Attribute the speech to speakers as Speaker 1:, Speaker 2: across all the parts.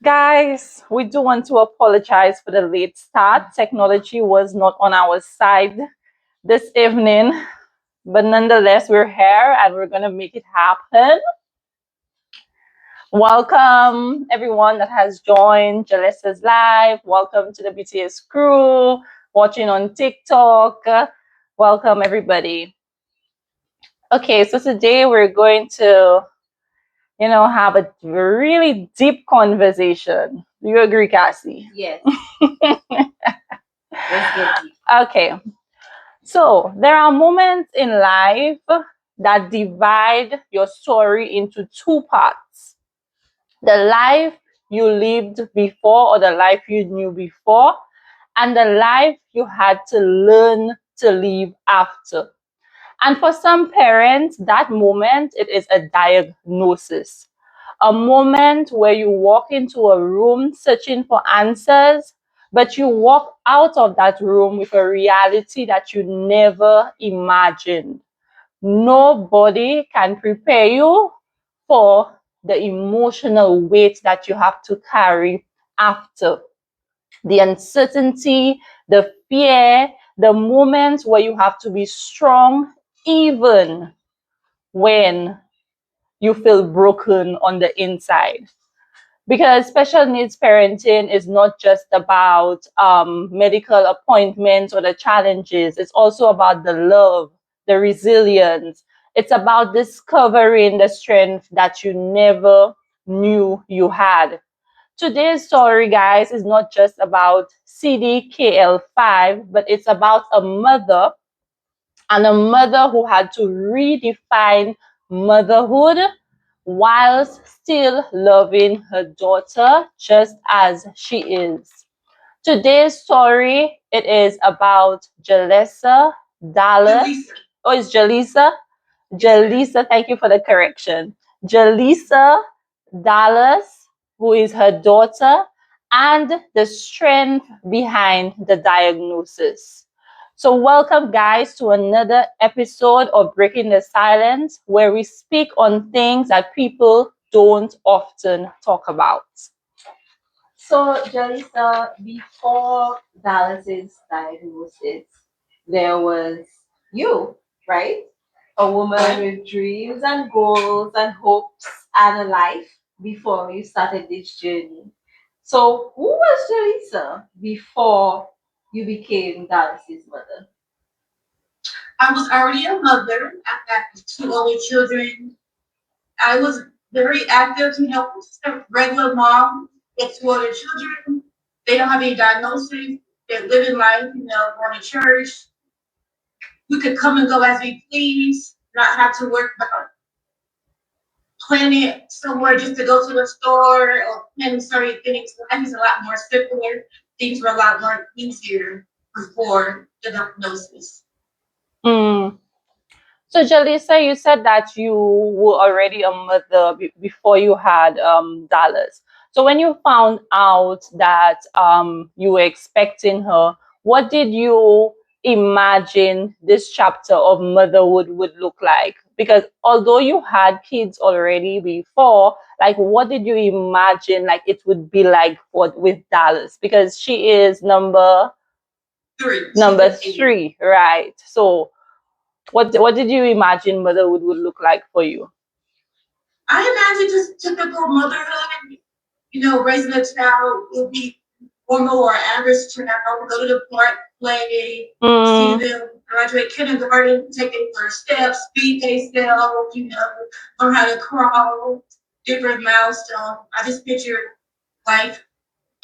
Speaker 1: Guys, we do want to apologize for the late start. Technology was not on our side this evening, but nonetheless, we're here and we're going to make it happen. Welcome, everyone that has joined Jalesa's live. Welcome to the BTS crew watching on TikTok. Welcome, everybody. Okay, so today we're going to have a really deep conversation. Do you agree, Cassie?
Speaker 2: Yes. Let's get deep.
Speaker 1: Okay. So there are moments in life that divide your story into two parts. The life you lived before or the life you knew before, and the life you had to learn to live after. And for some parents, that moment, it is a diagnosis. A moment where you walk into a room searching for answers, but you walk out of that room with a reality that you never imagined. Nobody can prepare you for the emotional weight that you have to carry after. The uncertainty, the fear, the moments where you have to be strong, even when you feel broken on the inside. Because special needs parenting is not just about medical appointments or the challenges, it's also about the love, the resilience. It's about discovering the strength that you never knew you had. Today's story, guys, is not just about CDKL5, but it's about a mother, and a mother who had to redefine motherhood whilst still loving her daughter just as she is. Today's story, it is about Jalesa Dallas.
Speaker 2: Jalesa.
Speaker 1: Oh, it's Jalesa? Jalesa, thank you for the correction. Jalesa Dallas, who is her daughter, and the strength behind the diagnosis. So, welcome, guys, to another episode of Breaking the Silence, where we speak on things that people don't often talk about.
Speaker 2: So, Jalesa, before Dallas's diagnosis, there was you, right? A woman with dreams and goals and hopes and a life before you started this journey. So, who was Jalesa before you became Dallas's mother?
Speaker 3: I was already a mother. I got two older children. I was very active, just a regular mom. Get two older children. They don't have any diagnosis. They're living life, going to church. We could come and go as we please, not have to work about planning somewhere just to go to the store or planning certain things. Life is a lot more simpler. Things were a lot more easier before the diagnosis.
Speaker 1: Mm. So, Jalisa, you said that you were already a mother before you had Dallas. So, when you found out that you were expecting her, what did you imagine this chapter of motherhood would look like? Because although you had kids already before, like, what did you imagine like it would be like with Dallas? Because she is number three, right? So what did you imagine motherhood would look like for you?
Speaker 3: I imagine just typical motherhood, raising a child will be normal or average child, go to the park, play, see them graduate kindergarten, take their first steps, feed themselves, learn how to crawl, different milestones. I just picture life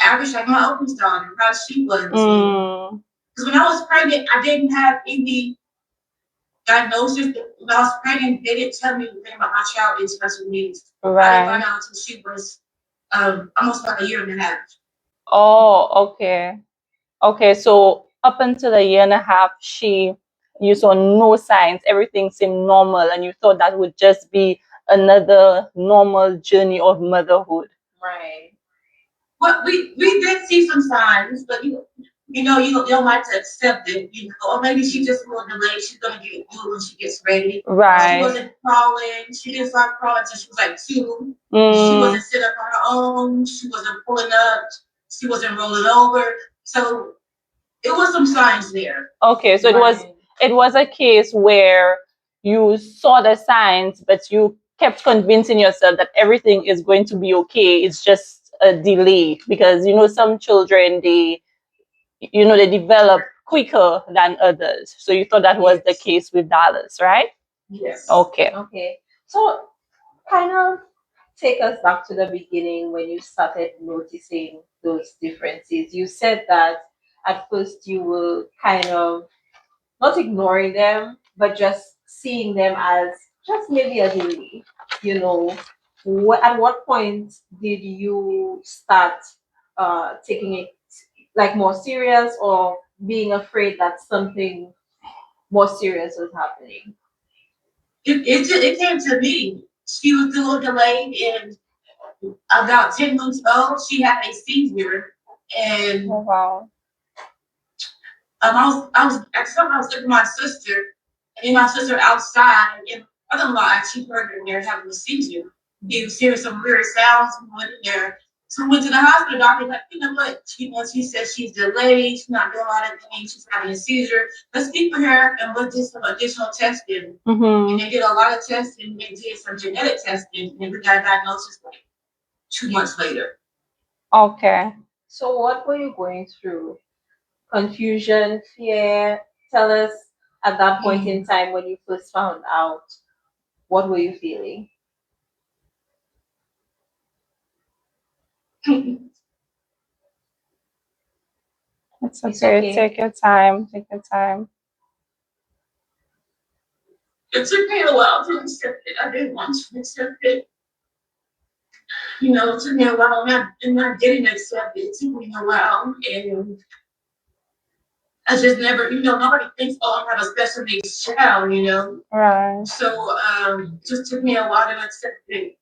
Speaker 3: average like my oldest daughter, how she was. Because when I was pregnant, I didn't have any diagnosis. When I was pregnant, they didn't tell me anything about my child being special needs. I didn't find out until she was almost like a year and a half.
Speaker 1: Oh, okay. Okay, so up until a year and a half, you saw no signs, everything seemed normal, and you thought that would just be another normal journey of motherhood.
Speaker 3: Right. Well, we did see some signs, but you don't like to accept it, or maybe she just a little delayed. She's gonna do it when she gets ready. She
Speaker 1: Right.
Speaker 3: wasn't crawling. She didn't start crawling until she was like 2. She
Speaker 1: Mm,
Speaker 3: wasn't sitting up on her own. She wasn't pulling up. She wasn't rolling over. So it was some signs there.
Speaker 1: okay, so
Speaker 2: Right.
Speaker 1: it was a case where you saw the signs, but you kept convincing yourself that everything is going to be okay. It's just a delay because some children they develop quicker than others. So you thought that was the
Speaker 2: Yes.
Speaker 1: case with Dallas, right?
Speaker 3: Yes.
Speaker 1: Okay.
Speaker 2: Okay. So kind of take us back to the beginning when you started noticing those differences. You said that at first you were kind of not ignoring them, but just seeing them as just maybe a delay. You know, at what point did you start taking it like more serious or being afraid that something more serious was happening?
Speaker 3: It came to me. She was a little delayed, and about 10 months old, she had a seizure, and
Speaker 1: Oh, wow.
Speaker 3: I was with my sister, and my sister outside, and my brother-in-law actually heard her there having a seizure. He was hearing some weird sounds from in there. So we went to the hospital. Doctor like, what? She said she's delayed. She's not doing a lot of things. She's having a seizure. Let's keep her and we'll do some additional testing. And they did a lot of testing. They did some genetic testing, and we got a diagnosis like 2 months later.
Speaker 1: Okay.
Speaker 2: So, what were you going through? Confusion, fear? Tell us at that point in time when you first found out, what were you feeling?
Speaker 1: It's
Speaker 2: It's
Speaker 1: okay.
Speaker 2: okay.
Speaker 1: Take your time. Take your time.
Speaker 3: It took me a while to accept it. I didn't want to accept it. It took me a while. I'm not getting accepted. It took me a while. And I just never, nobody thinks, oh, I have a special needs child.
Speaker 1: Right.
Speaker 3: So it just took me a while to accept it.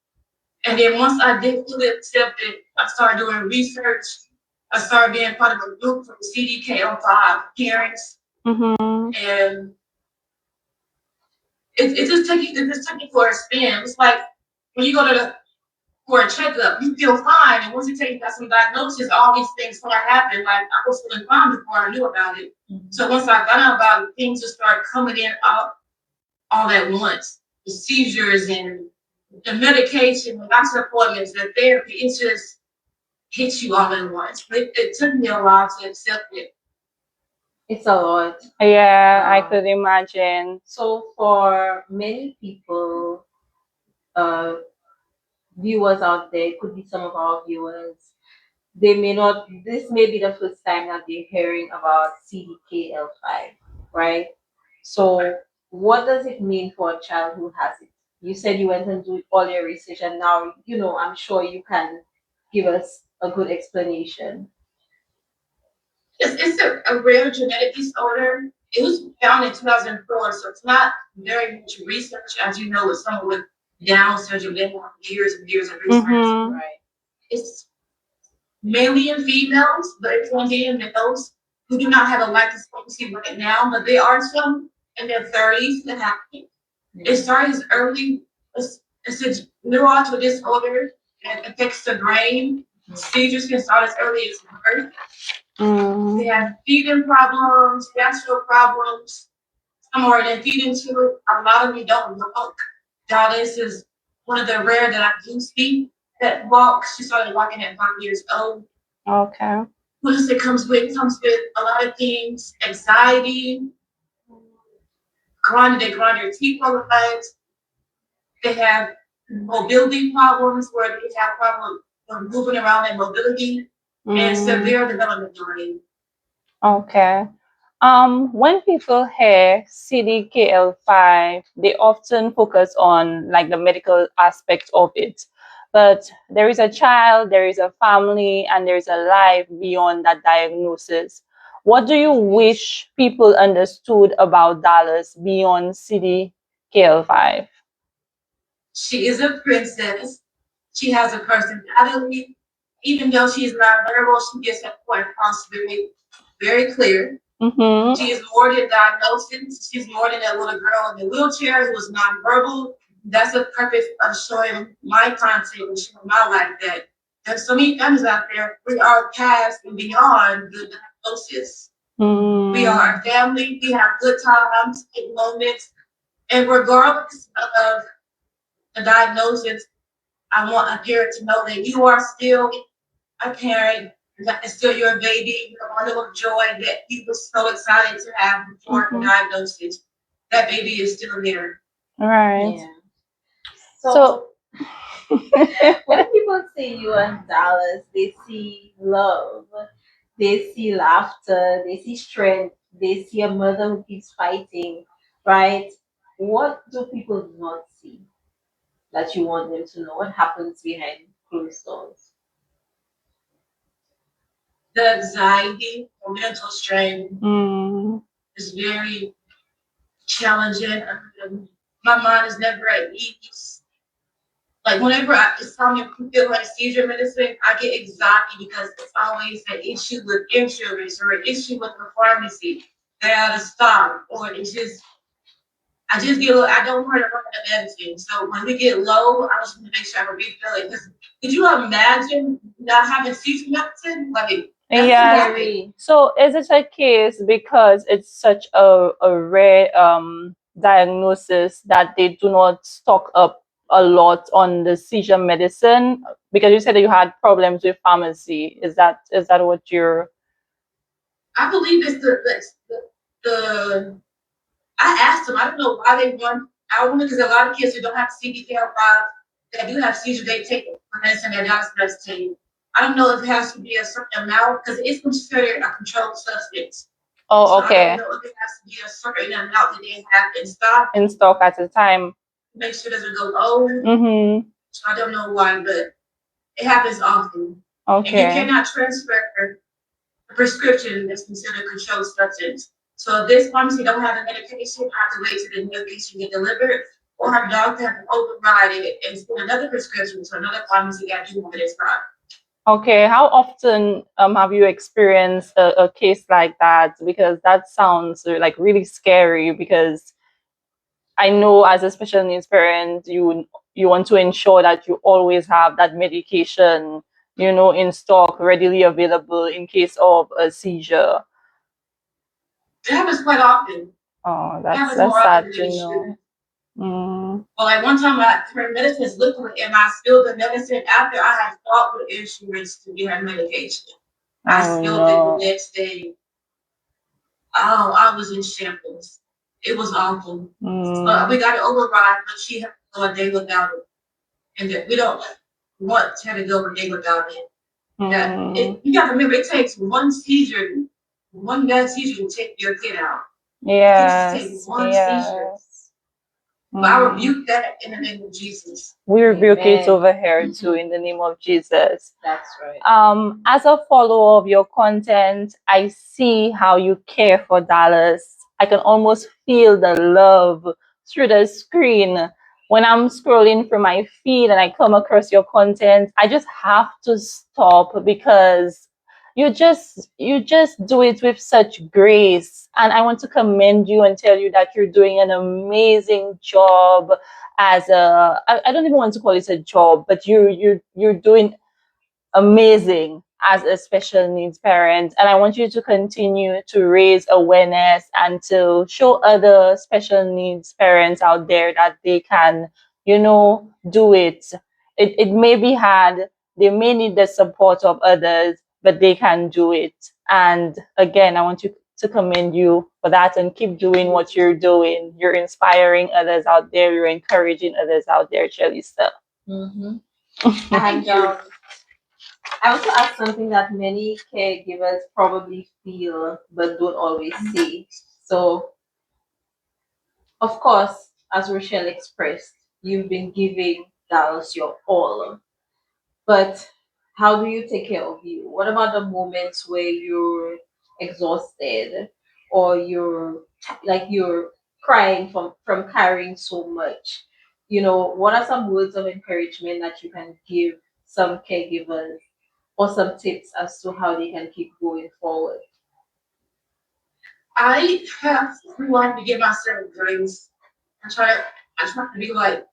Speaker 3: And then once I did fully accept it, I started doing research. I started being part of a group from CDKL5 parents.
Speaker 1: Mm-hmm.
Speaker 3: And it just took me for a spin. It's like when you go to for a checkup, you feel fine. And once you take that some diagnosis, all these things start happening. Like I was feeling fine before I knew about it. Mm-hmm. So once I found out about it, things just started coming in all at once. The seizures and the medication, the doctor appointments, the therapy, it just hits you all at once. But it took me a while to accept it.
Speaker 2: It's a lot.
Speaker 1: Yeah, I could imagine.
Speaker 2: So, for many people, uh, viewers out there, it could be some of our viewers, they may not, this may be the first time that they're hearing about CDKL5, right? So, what does it mean for a child who has it? You said you went and do all your research, and now, I'm sure you can give us a good explanation.
Speaker 3: It's a rare genetic disorder. It was found in 2004, so it's not very much research. As you know, with someone with Down syndrome, they have years and years of research.
Speaker 1: Mm-hmm.
Speaker 2: Right.
Speaker 3: It's mainly in females, but it can be in males who do not have a life expectancy right now, but there are some in their 30s that have it. It started as early as it's a neurological disorder that affects the brain. Seizures can start as early as birth. They have feeding problems, gastro problems. Some are in feeding tube. A lot of them don't walk. Jalesa is one of the rare that I do see that walks. She started walking at 5 years old.
Speaker 1: Okay.
Speaker 3: What else it comes with? It comes with a lot of things, anxiety, they grind their teeth all the time. They have mobility problems where they have problems moving around and mobility and severe development delay.
Speaker 1: Okay. When people hear CDKL5, they often focus on like the medical aspect of it. But there is a child, there is a family, and there is a life beyond that diagnosis. What do you wish people understood about Dallas beyond CDKL5?
Speaker 3: She is a princess. She has a personality. Even though she is not verbal, she gets her point across very very clear.
Speaker 1: Mm-hmm.
Speaker 3: She is more than diagnosis. She's more than that little girl in the wheelchair who was nonverbal. That's the purpose of showing my content and showing my life that there's so many families out there. We are past and beyond the diagnosis.
Speaker 1: Mm.
Speaker 3: We are a family. We have good times, good moments, and regardless of the diagnosis, I want a parent to know that you are still a parent, that is still your baby, your bundle of joy that you were so excited to have before the diagnosis. That baby is still there.
Speaker 1: Right.
Speaker 2: Yeah.
Speaker 1: So,
Speaker 2: When people see you in Dallas, they see love, they see laughter, they see strength, they see a mother who keeps fighting, right? What do people not see that you want them to know? What happens behind closed doors?
Speaker 3: The anxiety, the mental strain
Speaker 1: mm,
Speaker 3: is very challenging. My mind is never at ease. Like whenever it's time to feel like seizure medicine, I get anxiety because it's always an issue with insurance or an issue with the pharmacy. They gotta stop, or it's just I just get I don't want to run out of medicine. So when we get low, I just want to make sure I refill it. Could you imagine not having seizure medicine? Like that's
Speaker 1: yes.
Speaker 3: scary.
Speaker 1: So is it a case because it's such a rare diagnosis that they do not stock up a lot on the seizure medicine? Because you said that you had problems with pharmacy. Is that what you're?
Speaker 3: I believe it's the I asked them, I don't know why they want, I wonder because a lot of kids who don't have CDKL5 that do have seizures, they take medicine that not supposed to take. I don't know if it has to be a certain amount because it's considered a controlled substance.
Speaker 1: Oh,
Speaker 3: So I
Speaker 1: okay.
Speaker 3: don't know if it has to be a certain amount that they have in stock.
Speaker 1: In stock at the time.
Speaker 3: Make sure it doesn't go low.
Speaker 1: Mm-hmm.
Speaker 3: So I don't know why, but it happens often. And you
Speaker 1: Okay.
Speaker 3: cannot transfer a prescription that's considered a controlled substance. So if this pharmacy don't have the medication, I have to wait till the medication get delivered, or have a doctor have to override it and send another prescription to another pharmacy that do have it in stock.
Speaker 1: Okay, how often have you experienced a case like that? Because that sounds like really scary. Because I know as a special needs parent, you want to ensure that you always have that medication, in stock, readily available in case of a seizure.
Speaker 3: It happens quite often.
Speaker 1: Oh,
Speaker 3: It
Speaker 1: that's
Speaker 3: happens
Speaker 1: that's
Speaker 3: more often
Speaker 1: sad
Speaker 3: than
Speaker 1: to
Speaker 3: it
Speaker 1: know.
Speaker 3: should.
Speaker 1: Mm.
Speaker 3: Well, like one time her medicine is liquid and I spilled the medicine after I had fought with insurance to get her medication. I
Speaker 1: Oh
Speaker 3: spilled it the
Speaker 1: no.
Speaker 3: next day. Oh, I was in shambles. It was awful. We got to override, but she had to go a day without it. And that we don't want her to go a day without it. You got to remember, it takes one bad seizure to take your kid out. It just takes one seizure. But I rebuke that in the name of Jesus.
Speaker 1: We rebuke it
Speaker 2: Amen.
Speaker 1: over here too in the name of Jesus.
Speaker 2: That's right.
Speaker 1: As a follower of your content, I see how you care for Dallas. I can almost feel the love through the screen. When I'm scrolling through my feed and I come across your content, I just have to stop because you just do it with such grace. And I want to commend you and tell you that you're doing an amazing job as I don't even want to call it a job, but you're doing amazing as a special needs parent. And I want you to continue to raise awareness and to show other special needs parents out there that they can, do it. It may be hard, they may need the support of others, but they can do it. And again, I want you to commend you for that and keep doing what you're doing. You're inspiring others out there, you're encouraging others out there, Jalesa.
Speaker 2: Mm-hmm. And I want to ask something that many caregivers probably feel but don't always say. So, of course, as Rochelle expressed, you've been giving Dallas your all. But how do you take care of you? What about the moments where you're exhausted or you're crying from carrying so much? What are some words of encouragement that you can give some caregivers or some tips as to how they can keep going forward?
Speaker 3: I have learned to give myself grace. I try to be like,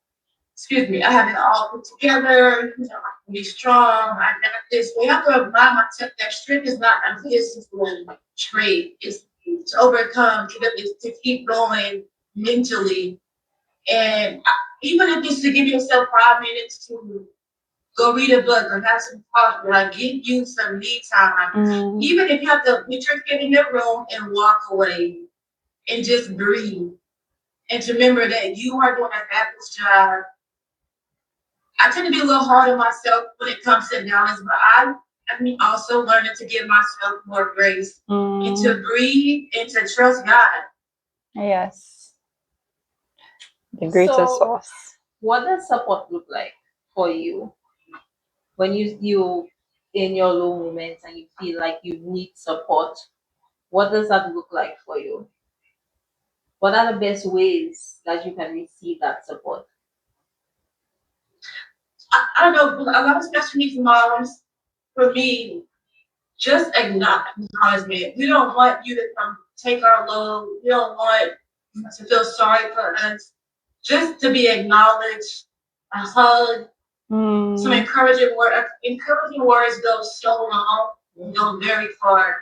Speaker 3: excuse me, I have it all put together. You know, I can be strong. I got this. We have to remind myself that strength is not a physical trait. It's to overcome, to keep going mentally. And even if it's to give yourself 5 minutes to go read a book or have some coffee, like give you some me time. Even if you have to put your kid in your room and walk away and just breathe. And to remember that you are doing a fabulous job. I tend to be a little hard on myself when it comes to balance, but I mean also learning to give myself more grace and to breathe and to trust God.
Speaker 1: Yes. The greatest source.
Speaker 2: What does support look like for you when you in your low moments and you feel like you need support? What does that look like for you? What are the best ways that you can receive that support?
Speaker 3: I don't know, a lot of special needs moms, for me, just acknowledgement. We don't want you to come take our load. We don't want to feel sorry for us. Just to be acknowledged, a hug, some encouraging word. Encouraging words go so long, go very far.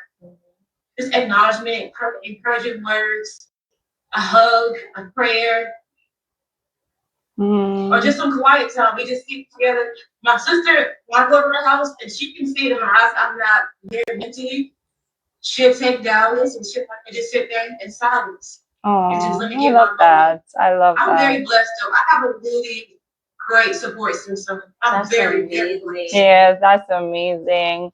Speaker 3: Just acknowledgement, encouraging words, a hug, a prayer, or just some quiet time. We just sit together. My sister, when I go to her house and she can see it in my eyes, I'm not there mentally. She'll take Dallas and she'll just sit there in silence. And just let me get my moment.
Speaker 1: I love that.
Speaker 3: I'm very blessed though. I have a really great support system. I'm very blessed.
Speaker 1: Yeah, that's amazing.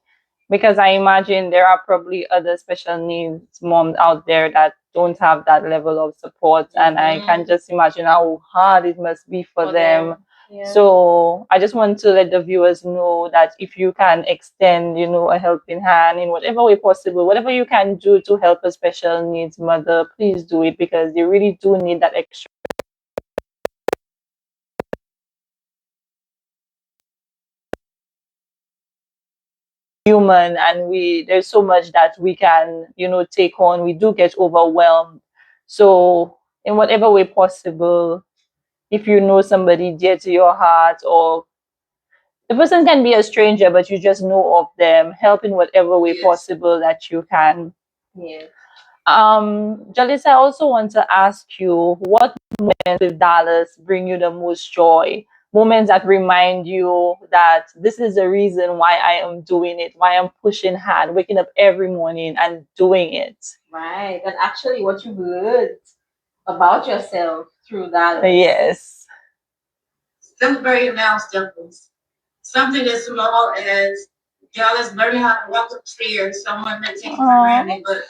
Speaker 1: Because I imagine there are probably other special needs moms out there that don't have that level of support. And I can just imagine how hard it must be for them.
Speaker 2: Yeah.
Speaker 1: So I just want to let the viewers know that if you can extend, a helping hand in whatever way possible, whatever you can do to help a special needs mother, please do it because they really do need that extra human, and there's so much that we can take on. We do get overwhelmed. So in whatever way possible, if you know somebody dear to your heart, or the person can be a stranger but you just know of them, help in whatever way possible that you can.
Speaker 2: Yeah.
Speaker 1: Jalesa, I also want to ask you, what moments with Dallas bring you the most joy? Moments that remind you that this is the reason why I am doing it, why I'm pushing hard, waking up every morning and doing it.
Speaker 2: Right. And actually what you've learned about yourself through Dallas.
Speaker 1: Yes.
Speaker 3: Celebrating milestones. Something as small as Dallas learning how to walk upstairs. Someone may take it for granted, but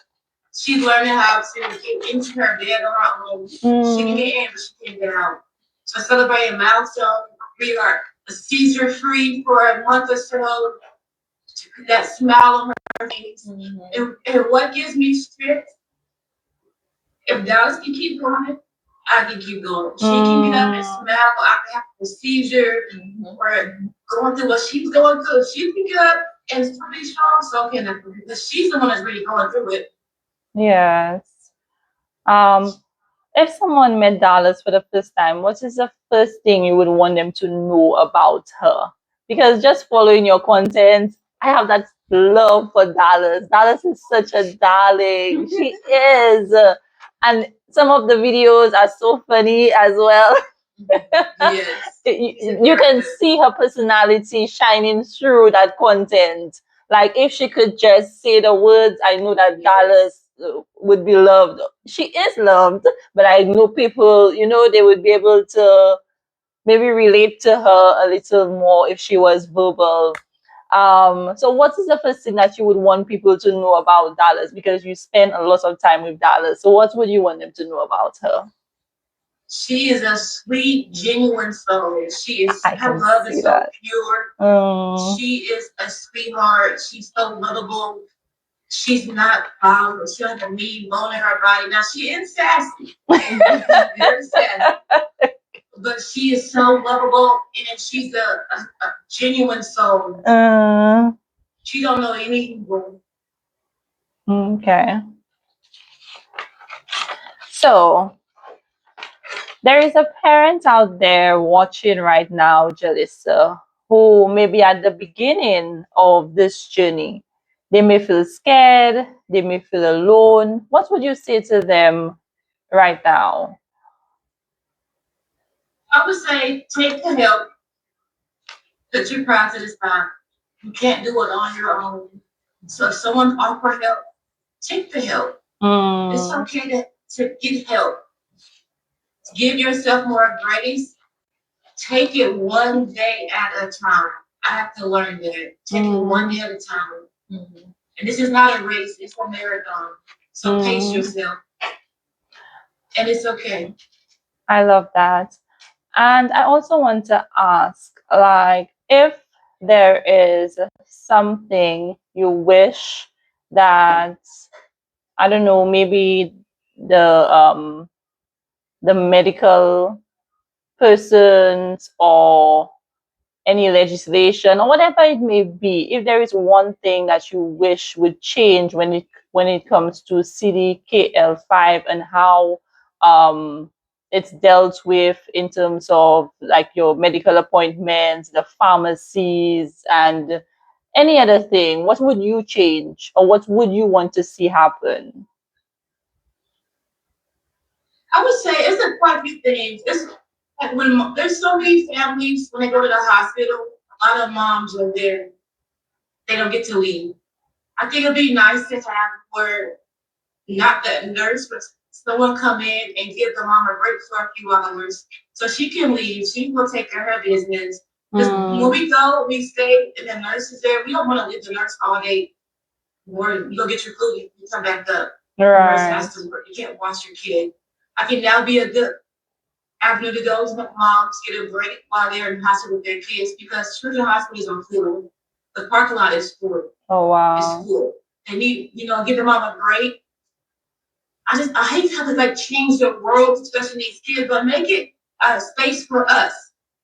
Speaker 3: she's learning how to get into her bed on her own. She can get in, but she can't get out. So celebrating milestones. We are seizure free for a month or so. That smile on her face. And what gives me strength? If Dallas can keep going, I can keep going. She can get up and smile. I can have a seizure or going through what she's going through. She can get up and be strong, so can I. Because she's the one that's really going through it.
Speaker 1: Yes. If someone met Dallas for the first time, what is the first thing you would want them to know about her? Because just following your content, I have that love for Dallas. Dallas is such a darling. She is. And some of the videos are so funny as well.
Speaker 3: Yes.
Speaker 1: You can see her personality shining through that content. Like if she could just say the words, I know that Dallas would be loved. She is loved, but I know people, they would be able to maybe relate to her a little more if she was verbal. So what is the first thing that you would want people to know about Dallas? Because you spend a lot of time with Dallas. So what would you want them to know about her?
Speaker 3: She is a sweet, genuine soul. Her love is so pure. She is a sweetheart. She's so lovable. She's not violent. She doesn't have a mean bone in her body. Now she is sassy. Very sassy. But she is so lovable, and she's a genuine soul. She don't know any evil.
Speaker 1: Okay. So there is a parent out there watching right now, Jalissa, who may be at the beginning of this journey. They may feel scared, they may feel alone. What would you say to them right now?
Speaker 3: I would say take the help, put your pride to the side. You can't do it on your own. So if someone offers help, take the help. It's
Speaker 1: Mm,
Speaker 3: okay to get help. Give yourself more grace. Take it one day at a time. I have to learn that. Take it one day at a time. Mm-hmm. And this is not a race, it's a marathon. So pace yourself. And it's okay.
Speaker 1: I love that. And I also want to ask, like, if there is something you wish that, I don't know, maybe the the medical persons or any legislation or whatever it may be, if there is one thing that you wish would change when it comes to CDKL5 and how it's dealt with in terms of like your medical appointments, the pharmacies, and any other thing, what would you change or what would you want to see happen?
Speaker 3: I would say it's a quite a few things. It's like when there's so many families when they go to the hospital, a lot of moms are there. They don't get to leave. I think it'd be nice to have where not that nurse, but someone come in and give the mom a break for a few hours so she can leave. She will take care of her business. Because when we go, we stay, and the nurse is there. We don't want to leave the nurse all day. Or you go get your food, you come back up. The nurse has to work. You can't watch your kid. I think that would be a good avenue to go to moms get a break while they're in hospital with their kids because children's hospitals are full. The parking lot is full.
Speaker 1: Oh wow.
Speaker 3: It's full. They need, give the mom a break. I hate how they like change the world, especially these kids, but make it a space for us.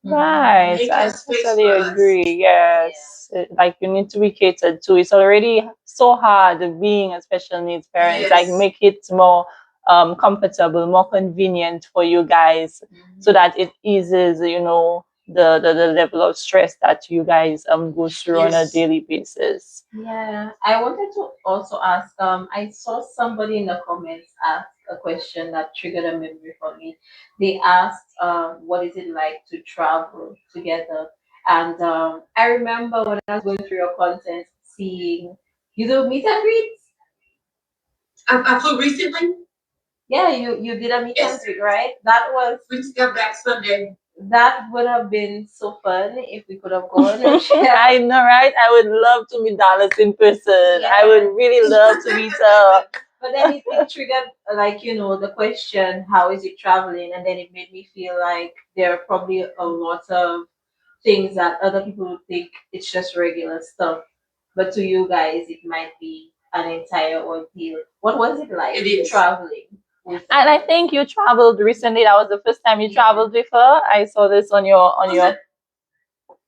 Speaker 1: Right,
Speaker 3: Make
Speaker 1: I
Speaker 3: a space
Speaker 1: totally
Speaker 3: for us.
Speaker 1: agree. Yes, like you need to be catered to. It's already so hard being a special needs parent. Like
Speaker 3: Yes.
Speaker 1: make it more comfortable, more convenient for you guys, so that it eases, the level of stress that you guys go through on a
Speaker 3: Yes.
Speaker 1: daily basis.
Speaker 2: Yeah, I wanted to also ask. I saw somebody in the comments ask a question that triggered a memory for me. They asked, "What is it like to travel together?" And I remember when I was going through your content, seeing you do meet and greets.
Speaker 3: I flew recently.
Speaker 2: Yeah, you did a meet and greet, right? That was
Speaker 3: We just got back Sunday.
Speaker 2: that would have been so fun if we could have gone.
Speaker 1: I know, right? I would love to meet Dallas in person.
Speaker 2: Yeah.
Speaker 1: I would really love to meet her.
Speaker 2: But then it triggered, like, the question, how is it traveling? And then it made me feel like there are probably a lot of things that other people would think it's just regular stuff. But to you guys, it might be an entire ordeal. What was it like
Speaker 3: It is.
Speaker 2: traveling with
Speaker 1: And I think you traveled recently. That was the first time you traveled with her. I saw this on your.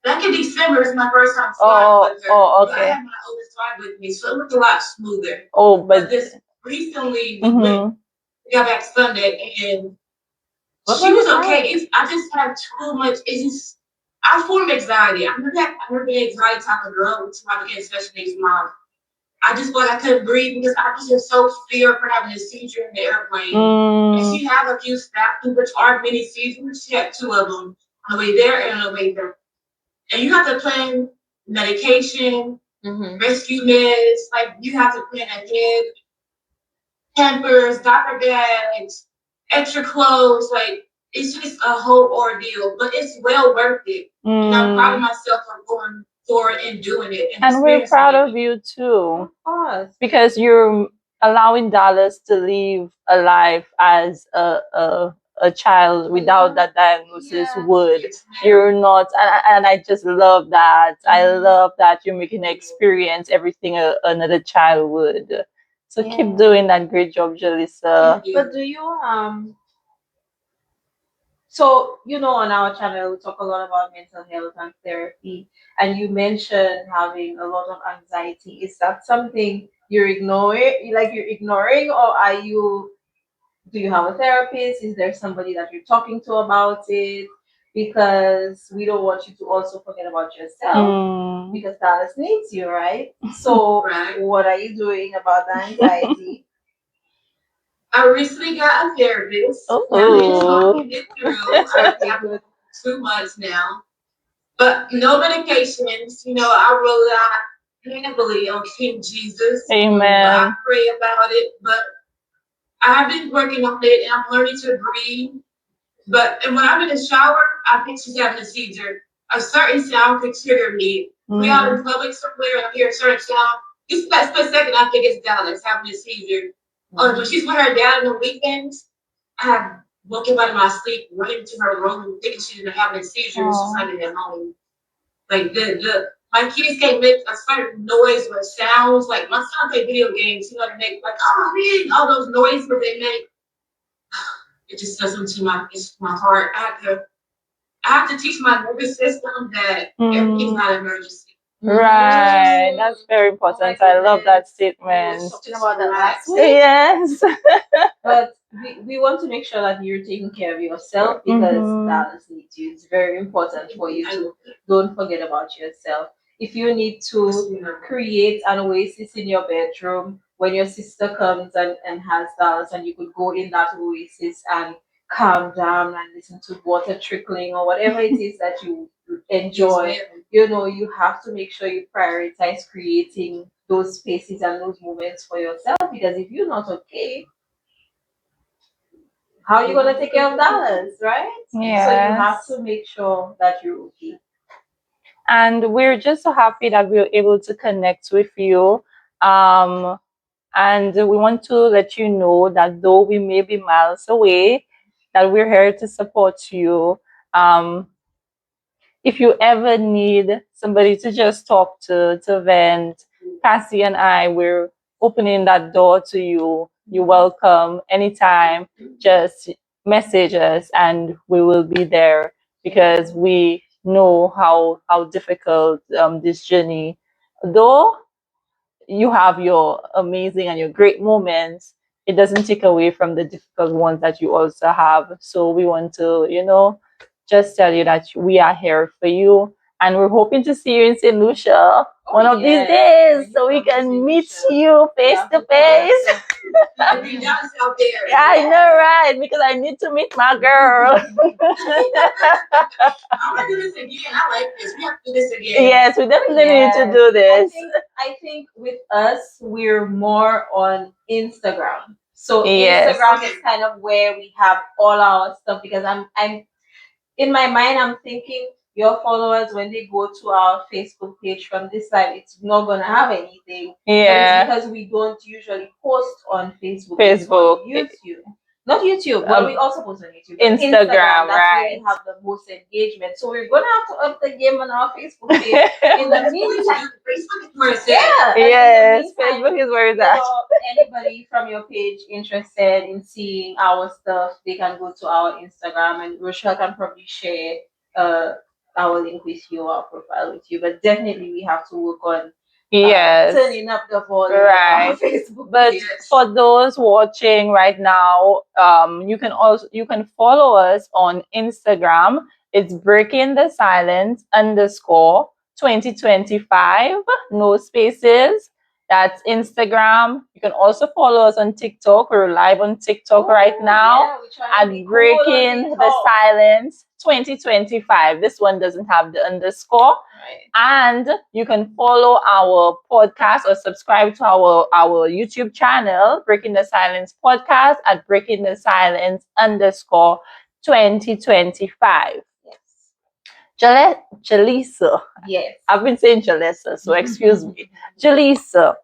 Speaker 3: Back in December is my first time flying with her.
Speaker 1: Oh,
Speaker 3: But I
Speaker 1: okay.
Speaker 3: had my oldest fly with me, so it was a lot smoother.
Speaker 1: Oh,
Speaker 3: But this recently we got back Sunday and she was okay. I just had too much. I form anxiety. I'm never been an anxiety type of girl until I became special needs mom. I just felt I couldn't breathe because I was just so feared for having a seizure in the airplane. And she had a few snaps, which are many seizures. She had two of them on the way there and on the way back. And you have to plan medication, rescue meds, like you have to plan ahead, pampers, diaper bags, extra clothes, like it's just a whole ordeal, but it's well worth it. And I'm proud of myself for going forward and doing it.
Speaker 1: And we're proud of you too.
Speaker 2: Of course.
Speaker 1: Because you're allowing Dallas to live a life as a child without that diagnosis would. You're not, and I just love that. I love that you're making an experience everything another child would. So keep doing that great job, Jalisa.
Speaker 2: But do you so on our channel we talk a lot about mental health and therapy, and you mentioned having a lot of anxiety. Is that something you're ignoring, or are you Do you have a therapist? Is there somebody that you're talking to about it? Because we don't want you to also forget about yourself because Dallas needs you, right? So,
Speaker 3: Right.
Speaker 2: what are you doing about the anxiety?
Speaker 3: I recently got a therapist.
Speaker 1: Oh.
Speaker 3: I've been talking it through. I've
Speaker 2: Okay,
Speaker 3: got
Speaker 2: good.
Speaker 3: 2 months now, but no medications. I rely heavily on King Jesus. I
Speaker 1: Amen.
Speaker 3: pray about it, but I've been working on it and I'm learning to breathe. And when I'm in the shower, I think she's having a seizure. A certain sound could trigger me. We out in public somewhere and I hear a certain sound. Just that split second, I think it's Dallas having a seizure. When she's with her dad on the weekends, I have woken up out of my sleep, running to her room, thinking she's having a seizure. And she's not even at home. Like my kids can't make a certain noise or sounds. Like my son play video games, he like make like man, all those noises they make. It just does something to my heart. I have to teach my nervous system that everything's not an emergency.
Speaker 1: Right. That's very important. I love that statement.
Speaker 2: We were talking about that last week.
Speaker 1: Yes.
Speaker 2: But we want to make sure that you're taking care of yourself because Dallas needs you. It's very important for you to don't forget about yourself. If you need to create an oasis in your bedroom when your sister comes and has Dallas, and you could go in that oasis and calm down and listen to water trickling or whatever it is that you enjoy, you have to make sure you prioritize creating those spaces and those moments for yourself because if you're not okay, how are you gonna take care of Dallas, right?
Speaker 1: Yes.
Speaker 2: So you have to make sure that you're okay.
Speaker 1: And we're just so happy that we were able to connect with you. And we want to let you know that though we may be miles away, that we're here to support you. Um, if you ever need somebody to just talk to vent, Cassie and I, we're opening that door to you. You're welcome anytime. Just message us and we will be there because we know how difficult this journey. Though you have your amazing and your great moments, it doesn't take away from the difficult ones that you also have. So we want to, just tell you that we are here for you. And we're hoping to see you in St. Lucia one of these days so we can meet you face to face.
Speaker 3: I'll be Dallas out there.
Speaker 1: Yeah, I know, right? Because I need to meet my girl.
Speaker 3: I'm gonna do this again. I like this. We have to do this again.
Speaker 1: Yes, we definitely need to do this.
Speaker 2: I think with us, we're more on Instagram. So
Speaker 1: Yes.
Speaker 2: Instagram is kind of where we have all our stuff because I'm in my mind I'm thinking your followers when they go to our Facebook page from this side, it's not gonna have anything.
Speaker 1: Yeah.
Speaker 2: But it's because we don't usually post on Facebook. It's on YouTube. Not YouTube, but we also post on YouTube. But
Speaker 1: Instagram,
Speaker 2: that's where
Speaker 1: right.
Speaker 2: we have the most engagement. So we're gonna have to up the game on our Facebook page. In the meantime,
Speaker 3: Facebook is where it's at.
Speaker 2: yeah.
Speaker 1: Yes, Facebook is where it's at.
Speaker 2: Anybody from your page interested in seeing our stuff, they can go to our Instagram and Rochelle can probably share our link with you, our profile with you. But definitely we have to work on turning up the volume on our Facebook.
Speaker 1: But for those watching right now, you can follow us on Instagram. It's breaking the silence underscore 2025, no spaces. That's Instagram. You can also follow us on TikTok. We're live on TikTok right now at Breaking the Silence 2025. This one doesn't have the underscore. And you can follow our podcast or subscribe to our YouTube channel, Breaking the Silence Podcast at Breaking the Silence underscore 2025. Jalesa.
Speaker 2: Yes.
Speaker 1: I've been saying Jalesa, so excuse me. Jalesa,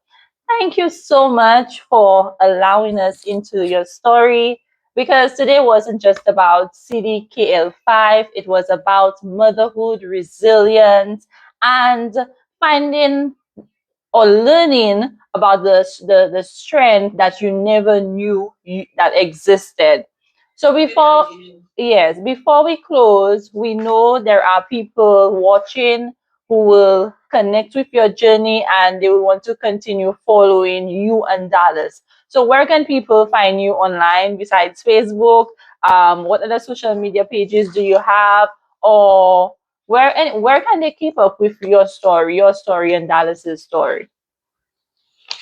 Speaker 1: thank you so much for allowing us into your story because today wasn't just about CDKL5, it was about motherhood, resilience, and finding or learning about the strength that you never knew that existed. So before we close, we know there are people watching who will connect with your journey and they will want to continue following you and Dallas. So where can people find you online besides Facebook? What other social media pages do you have? Or where can they keep up with your story and Dallas's story?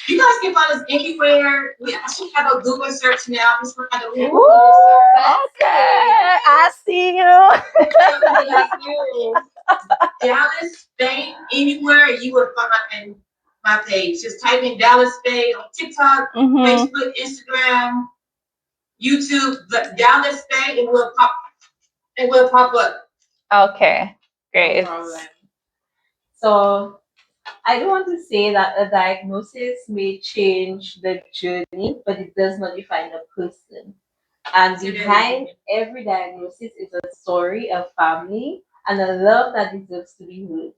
Speaker 3: You guys can find us anywhere. We actually have a Google search now. Just look at the
Speaker 1: Ooh,
Speaker 3: Google search.
Speaker 1: okay, I see you.
Speaker 3: You. Dallas Spain anywhere you will find my page. Just type in Dallas Spain on TikTok, Facebook, Instagram, YouTube. Dallas Spain, it will pop. It will pop up.
Speaker 1: Okay, great.
Speaker 2: No problem. So I don't want to say that a diagnosis may change the journey, but it does not define a person. And behind every diagnosis is a story, a family, and a love that deserves to be heard.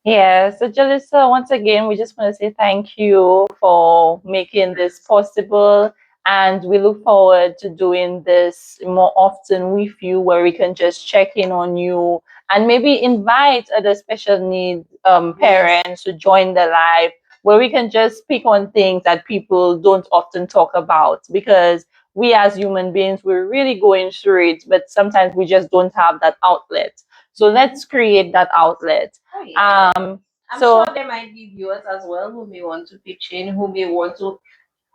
Speaker 1: Yeah, so Jalesa, once again, we just want to say thank you for making this possible. And we look forward to doing this more often with you, where we can just check in on you and maybe invite other special needs parents to join the live, where we can just pick on things that people don't often talk about. Because we as human beings, we're really going through it, but sometimes we just don't have that outlet. So let's create that outlet.
Speaker 2: Oh, yeah.
Speaker 1: I'm
Speaker 2: sure there might be viewers as well who may want to pitch in, who may want to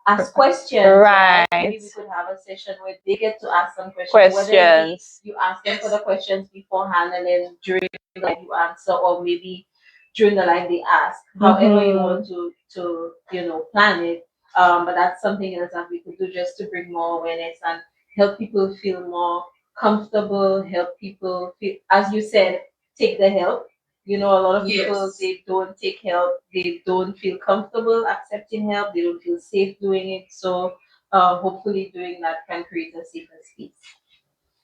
Speaker 2: ask questions. Right. Maybe we could have a session where they get to ask some questions. Whether you ask them for the questions beforehand and then during the live you answer, or maybe during the live they ask. However you want to plan it. But that's something else that we could do just to bring more awareness and help people feel more comfortable, help people feel, as you said, take the help. A lot of people, they don't take help, they don't feel comfortable accepting help, they don't feel safe doing it. So hopefully doing that can create a safer space.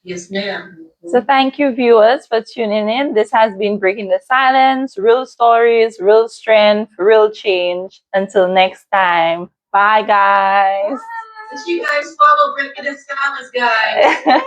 Speaker 3: Yes, ma'am.
Speaker 1: So thank you, viewers, for tuning in. This has been Breaking the Silence, real stories, real strength, real change. Until next time. Bye, guys.
Speaker 3: You guys follow Breaking the Silence, guys.